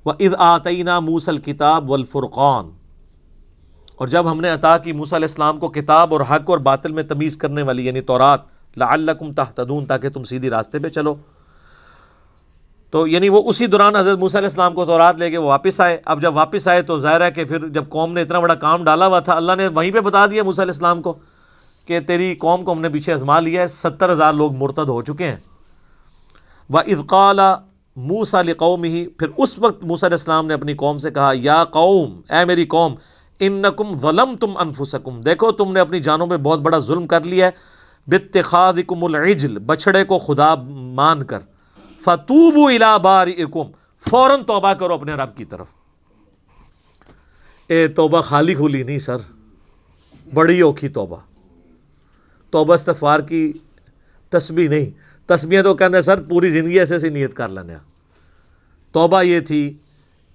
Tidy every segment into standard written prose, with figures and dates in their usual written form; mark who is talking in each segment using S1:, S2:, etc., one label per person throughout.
S1: وَإِذْ آتَيْنَا مُوسَى الْكِتَابَ وَالْفُرْقَانَ، اور جب ہم نے عطا کی موسیٰ علیہ السلام کو کتاب اور حق اور باطل میں تمیز کرنے والی یعنی تورات، لعلکم تہتدون، تاکہ تم سیدھی راستے پہ چلو. تو یعنی وہ اسی دوران حضرت موسیٰ علیہ السلام کو تورات لے کے وہ واپس آئے. اب جب واپس آئے تو ظاہر ہے کہ پھر جب قوم نے اتنا بڑا کام ڈالا ہوا تھا، اللہ نے وہیں پہ بتا دیا موسیٰ علیہ السلام کو کہ تیری قوم کو ہم نے پیچھے آزما لیا ہے، 70,000 لوگ مرتد ہو چکے ہیں. وَإِذْ قَالَ مُوسَىٰ لِقَوْمِهِ، پھر اس وقت موسیٰ علیہ السلام نے اپنی قوم سے کہا، یا قوم، اے میری قوم، انکم ظلمتم انفسکم، دیکھو تم نے اپنی جانوں پہ بہت بڑا ظلم کر لیا ہے، باتخاذکم العجل، بچڑے کو خدا مان کر، فتوبوا الی بارئکم، فوراً توبہ کرو اپنے رب کی طرف. اے توبہ خالی کھلی نہیں سر، بڑی اوکھی توبہ. توبہ استغفار کی تسبیح نہیں، تسبیح تو کہتے ہیں سر پوری زندگی ایسے ایسی نیت کر لینا. توبہ یہ تھی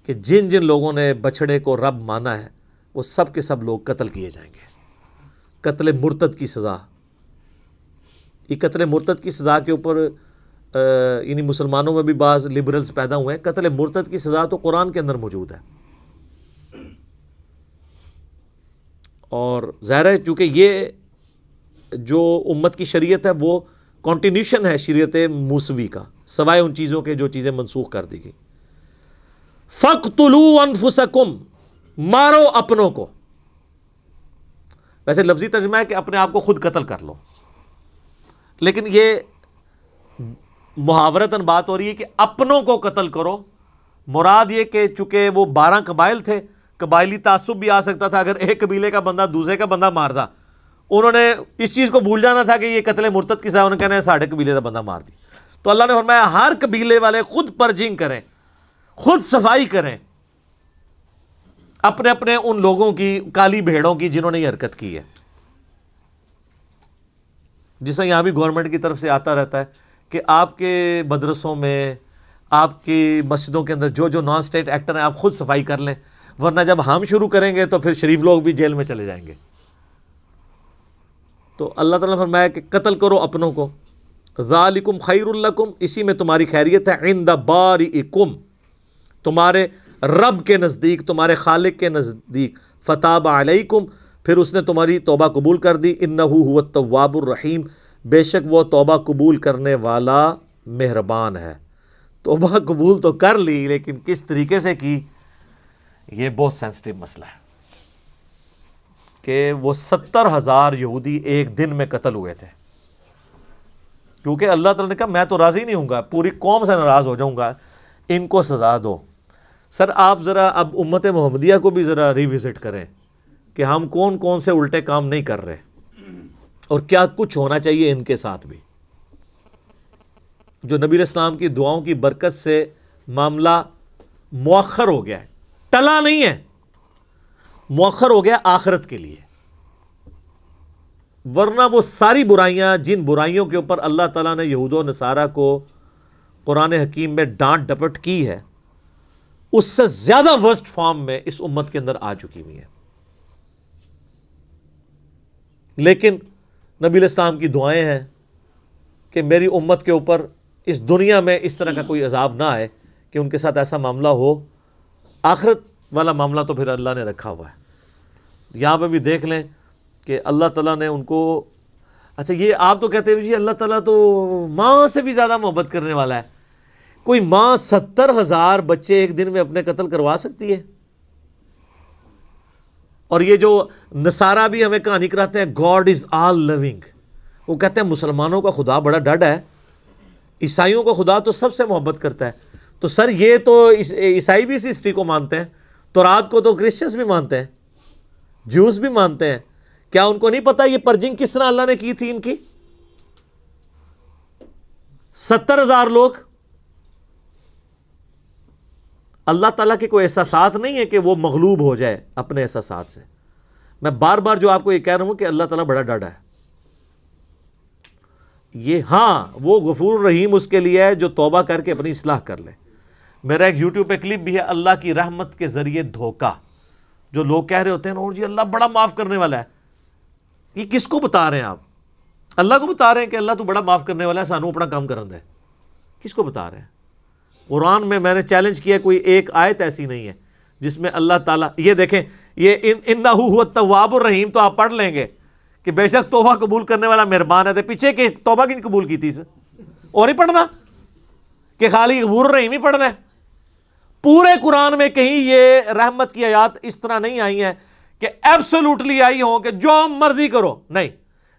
S1: کہ جن جن لوگوں نے بچڑے کو رب مانا ہے وہ سب کے سب لوگ قتل کیے جائیں گے. قتل مرتد کی سزا، یہ قتل مرتد کی سزا کے اوپر یعنی مسلمانوں میں بھی بعض لبرلز پیدا ہوئے ہیں. قتل مرتد کی سزا تو قرآن کے اندر موجود ہے، اور ظاہر ہے چونکہ یہ جو امت کی شریعت ہے وہ کنٹینیوشن ہے شریعت موسوی کا، سوائے ان چیزوں کے جو چیزیں منسوخ کر دی گئی. فَاقْتُلُوا أَنفُسَكُمْ، مارو اپنوں کو. ویسے لفظی ترجمہ ہے کہ اپنے آپ کو خود قتل کر لو، لیکن یہ محاورتاً بات ہو رہی ہے کہ اپنوں کو قتل کرو. مراد یہ کہ چونکہ وہ 12 قبائل تھے، قبائلی تعصب بھی آ سکتا تھا. اگر ایک قبیلے کا بندہ دوسرے کا بندہ مارتا، انہوں نے اس چیز کو بھول جانا تھا کہ یہ قتل مرتد کی سزا، انہوں نے کہنا ہے ساڑھے قبیلے کا بندہ مار دی. تو اللہ نے فرمایا ہر قبیلے والے خود پرجنگ کریں، خود صفائی کریں اپنے اپنے ان لوگوں کی، کالی بھیڑوں کی جنہوں نے یہ حرکت کی ہے. جس طرح یہاں بھی گورنمنٹ کی طرف سے آتا رہتا ہے کہ آپ کے مدرسوں میں، آپ کی مسجدوں کے اندر جو جو نان اسٹیٹ ایکٹر ہیں آپ خود صفائی کر لیں، ورنہ جب ہم شروع کریں گے تو پھر شریف لوگ بھی جیل میں چلے جائیں گے. تو اللہ تعالیٰ نے فرمایا کہ قتل کرو اپنوں کو. ذالکم خیر لکم، اسی میں تمہاری خیریت ہے. عند بارئکم، تمہارے رب کے نزدیک، تمہارے خالق کے نزدیک. فتاب علیکم، پھر اس نے تمہاری توبہ قبول کر دی. انہ هو التواب الرحیم، بے شک وہ توبہ قبول کرنے والا مہربان ہے. توبہ قبول تو کر لی، لیکن کس طریقے سے کی، یہ بہت سینسٹیو مسئلہ ہے کہ وہ 70,000 یہودی ایک دن میں قتل ہوئے تھے. کیونکہ اللہ تعالیٰ نے کہا میں تو راضی نہیں ہوں گا، پوری قوم سے ناراض ہو جاؤں گا، ان کو سزا دو. سر آپ ذرا اب امت محمدیہ کو بھی ذرا ریوزٹ کریں کہ ہم کون کون سے الٹے کام نہیں کر رہے، اور کیا کچھ ہونا چاہیے ان کے ساتھ بھی. جو نبی علیہ السلام کی دعاؤں کی برکت سے معاملہ مؤخر ہو گیا ہے، ٹلا نہیں ہے، مؤخر ہو گیا آخرت کے لیے. ورنہ وہ ساری برائیاں، جن برائیوں کے اوپر اللہ تعالیٰ نے یہود و نصارہ کو قرآن حکیم میں ڈانٹ ڈپٹ کی ہے، اس سے زیادہ ورسٹ فارم میں اس امت کے اندر آ چکی ہوئی ہے. لیکن نبی علیہ السلام کی دعائیں ہیں کہ میری امت کے اوپر اس دنیا میں اس طرح کا کوئی عذاب نہ آئے کہ ان کے ساتھ ایسا معاملہ ہو. آخرت والا معاملہ تو پھر اللہ نے رکھا ہوا ہے. یہاں پہ بھی دیکھ لیں کہ اللہ تعالیٰ نے ان کو، اچھا یہ آپ تو کہتے ہیں جی اللہ تعالیٰ تو ماں سے بھی زیادہ محبت کرنے والا ہے. کوئی ماں 70,000 بچے ایک دن میں اپنے قتل کروا سکتی ہے؟ اور یہ جو نصارہ بھی ہمیں کہانی کراتے ہیں گاڈ از آل لونگ، وہ کہتے ہیں مسلمانوں کا خدا بڑا ڈڈ ہے، عیسائیوں کا خدا تو سب سے محبت کرتا ہے. تو سر یہ تو عیسائی بھی اس ہسٹری کو مانتے ہیں، تورات کو تو کرسچنس بھی مانتے ہیں، جوز بھی مانتے ہیں. کیا ان کو نہیں پتا یہ پرجنگ کس طرح اللہ نے کی تھی ان کی؟ 70,000 لوگ. اللہ تعالیٰ کے کوئی احساسات نہیں ہے کہ وہ مغلوب ہو جائے اپنے احساسات سے. میں بار بار جو آپ کو یہ کہہ رہا ہوں کہ اللہ تعالیٰ بڑا ڈاڈا ہے. یہ ہاں وہ غفور رحیم اس کے لیے ہے جو توبہ کر کے اپنی اصلاح کر لے. میرا ایک یوٹیوب پہ کلپ بھی ہے، اللہ کی رحمت کے ذریعے دھوکہ. جو لوگ کہہ رہے ہوتے ہیں اور جی اللہ بڑا معاف کرنے والا ہے، یہ کس کو بتا رہے ہیں آپ؟ اللہ کو بتا رہے ہیں کہ اللہ تو بڑا معاف کرنے والا ہے، سانو اپنا کام کرن دے. کس کو بتا رہے ہیں؟ قرآن میں نے چیلنج کیا کوئی ایک آیت ایسی نہیں ہے جس میں اللہ تعالیٰ، یہ دیکھیں یہ انہ هو التواب الرحیم تو آپ پڑھ لیں گے کہ بے شک توبہ قبول کرنے والا مہربان ہے، پیچھے کہ توبہ کی قبول کی تھی اور ہی پڑھنا کہ خالی غفور الرحیم ہی پڑھنا ہے؟ پورے قرآن میں کہیں یہ رحمت کی آیات اس طرح نہیں آئی ہیں کہ ایبسولوٹلی آئی ہوں کہ جو مرضی کرو، نہیں،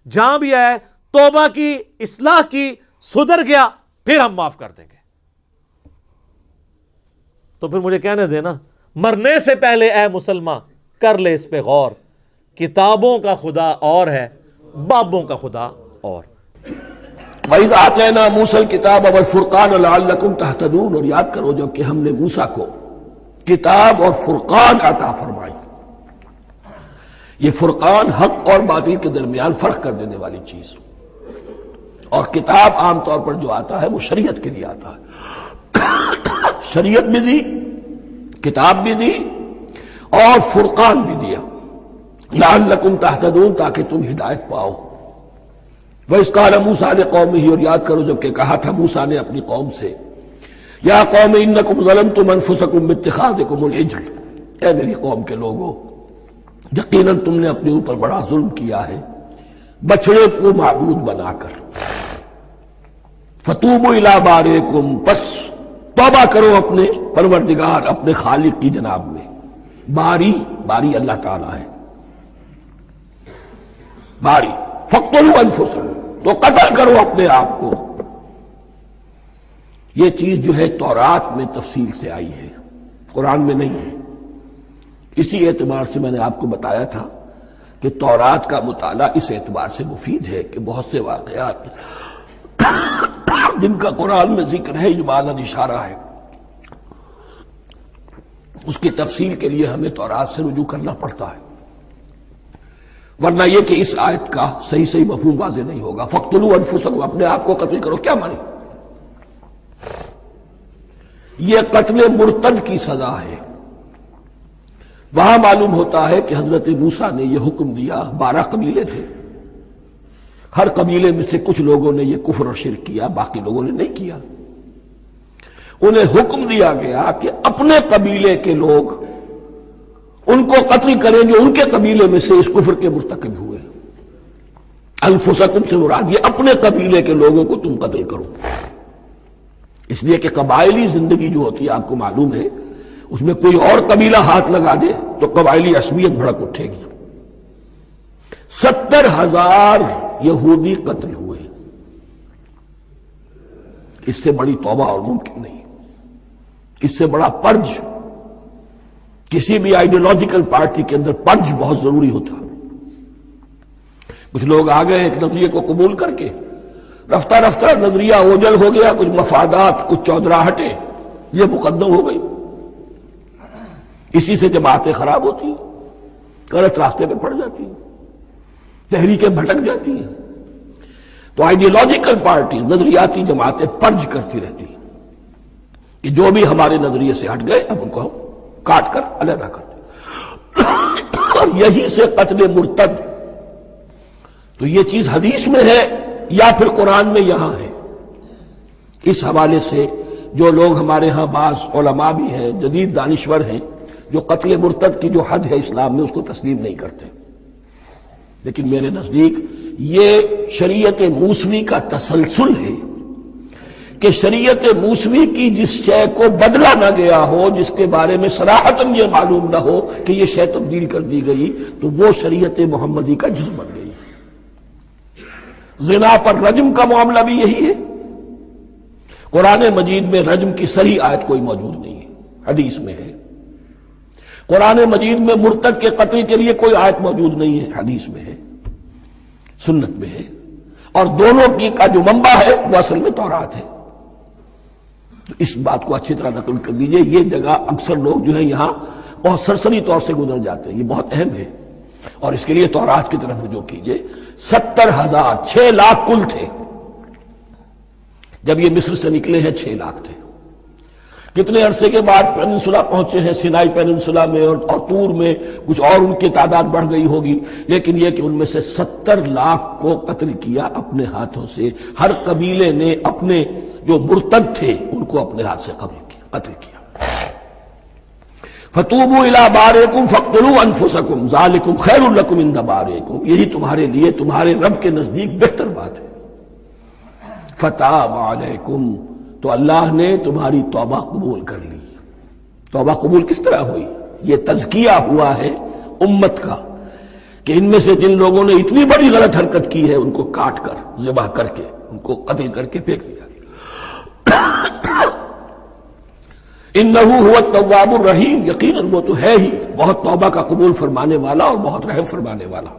S1: جہاں بھی آئے توبہ کی، اصلاح کی، سدھر گیا پھر ہم معاف کر دیں گے۔ تو پھر مجھے کہنے دینا، مرنے سے پہلے اے مسلمان کر لے اس پہ غور، کتابوں کا خدا اور ہے، بابوں کا خدا اور۔
S2: وَإِذْ آتَيْنَا مُوسَى الْكِتَابَ وَالْفُرْقَانَ لَعَلَّكُمْ تَهْتَدُونَ، اور یاد کرو جب کہ ہم نے موسیٰ کو کتاب اور فرقان عطا فرمائی۔ یہ فرقان حق اور باطل کے درمیان فرق کر دینے والی چیز، اور کتاب عام طور پر جو آتا ہے وہ شریعت کے لیے آتا ہے، شریعت بھی دی، کتاب بھی دی اور فرقان بھی دیا، لعلکم تہتدون، تاکہ تم ہدایت پاؤ۔ وَإِذْ قَالَ مُوسَىٰ لِقَوْمِهِ، اور یاد کرو جب کہ کہا تھا موسیٰ نے اپنی قوم سے، یا قوم انکم ظلمتم انفسکم باتخاذکم العجل، اے میری قوم کے لوگوں یقیناً تم نے اپنے اوپر بڑا ظلم کیا ہے بچڑے کو معبود بنا کر، فتوبوا الی بارئکم، پس توبہ کرو اپنے پروردگار، اپنے خالق کی جناب میں۔ باری اللہ تعالیٰ ہے، باری، فاقتلوا انفسکم، تو قتل کرو اپنے آپ کو۔ یہ چیز جو ہے تورات میں تفصیل سے آئی ہے، قرآن میں نہیں ہے۔ اسی اعتبار سے میں نے آپ کو بتایا تھا کہ تورات کا مطالعہ اس اعتبار سے مفید ہے کہ بہت سے واقعات جن کا قرآن میں ذکر ہے، اجمالاً اشارہ ہے، اس کی تفصیل کے لیے ہمیں تورات سے رجوع کرنا پڑتا ہے، ورنہ یہ کہ اس آیت کا صحیح مفہوم واضح نہیں ہوگا۔ فاقتلوا انفسکم، اپنے آپ کو قتل کرو، کیا معنی؟ یہ قتل مرتد کی سزا ہے۔ وہاں معلوم ہوتا ہے کہ حضرت موسیٰ نے یہ حکم دیا، 12 قبیلے تھے، ہر قبیلے میں سے کچھ لوگوں نے یہ کفر اور شرک کیا، باقی لوگوں نے نہیں کیا۔ انہیں حکم دیا گیا کہ اپنے قبیلے کے لوگ ان کو قتل کریں جو ان کے قبیلے میں سے اس کفر کے مرتکب ہوئے۔ انفسکم سے مراد یہ اپنے قبیلے کے لوگوں کو تم قتل کرو، اس لیے کہ قبائلی زندگی جو ہوتی ہے آپ کو معلوم ہے، اس میں کوئی اور قبیلہ ہاتھ لگا دے تو قبائلی عصبیت بھڑک اٹھے گی۔ 70,000 یہودی قتل ہوئے، اس سے بڑی توبہ اور ممکن نہیں، اس سے بڑا پرج، کسی بھی آئیڈیولوجیکل پارٹی کے اندر پرج بہت ضروری ہوتا۔ کچھ لوگ آ گئے ایک نظریے کو قبول کر کے، رفتہ رفتہ نظریہ اوجل ہو گیا، کچھ مفادات، کچھ چودراہٹیں، یہ مقدم ہو گئی، اسی سے جماعتیں خراب ہوتی ہیں، غلط راستے پہ پڑ جاتی ہیں، تحریکیں بھٹک جاتی ہیں۔ تو آئیڈیولوجیکل پارٹی، نظریاتی جماعتیں پرج کرتی رہتی ہیں کہ جو بھی ہمارے نظریے سے ہٹ گئے اب ان کو ہم کاٹ کر علیحدہ کر دیں، اور یہی سے قتل مرتد۔ تو یہ چیز حدیث میں ہے یا پھر قرآن میں یہاں ہے۔ اس حوالے سے جو لوگ ہمارے ہاں بعض علماء بھی ہیں، جدید دانشور ہیں، جو قتل مرتد کی جو حد ہے اسلام میں اس کو تسلیم نہیں کرتے، لیکن میرے نزدیک یہ شریعت موسوی کا تسلسل ہے کہ شریعت موسوی کی جس شے کو بدلا نہ گیا ہو، جس کے بارے میں صراحتاً یہ معلوم نہ ہو کہ یہ شے تبدیل کر دی گئی، تو وہ شریعت محمدی کا جز بن گئی۔ زنا پر رجم کا معاملہ بھی یہی ہے۔ قرآن مجید میں رجم کی صحیح آیت کوئی موجود نہیں ہے، حدیث میں ہے۔ قرآن مجید میں مرتد کے قتل کے لیے کوئی آیت موجود نہیں ہے، حدیث میں ہے، سنت میں ہے، اور دونوں کی کا جو منبع ہے وہ اصل میں تورات ہے۔ تو اس بات کو اچھی طرح نقل کر دیجئے، یہ جگہ اکثر لوگ جو ہے یہاں بہت سرسری طور سے گزر جاتے ہیں، یہ بہت اہم ہے، اور اس کے لیے تورات کی طرف رجوع کیجئے۔ 70,000، 6 لاکھ کل تھے جب یہ مصر سے نکلے ہیں، 6 لاکھ تھے۔ کتنے عرصے کے بعد پیننسولا پہنچے ہیں، سینائی پیننسولا میں اور طور میں، کچھ اور ان کی تعداد بڑھ گئی ہوگی، لیکن یہ کہ ان میں سے 70 لاکھ کو قتل کیا اپنے ہاتھوں سے۔ ہر قبیلے نے اپنے جو مرتد تھے ان کو اپنے ہاتھ سے قتل کیا. فتوبوا الی بارئکم فاقتلوا انفسکم ذالکم خیر لکم عند بارئکم، یہی تمہارے لیے تمہارے رب کے نزدیک بہتر بات ہے. فتاب علیکم، تو اللہ نے تمہاری توبہ قبول کر لی. توبہ قبول کس طرح ہوئی؟ یہ تزکیہ ہوا ہے امت کا کہ ان میں سے جن لوگوں نے اتنی بڑی غلط حرکت کی ہے ان کو کاٹ کر ذبح کر کے ان کو قتل کر کے پھینک دیا. انہ هو التواب الرحیم، یقیناً وہ تو ہے ہی بہت توبہ کا قبول فرمانے والا اور بہت رحم فرمانے والا.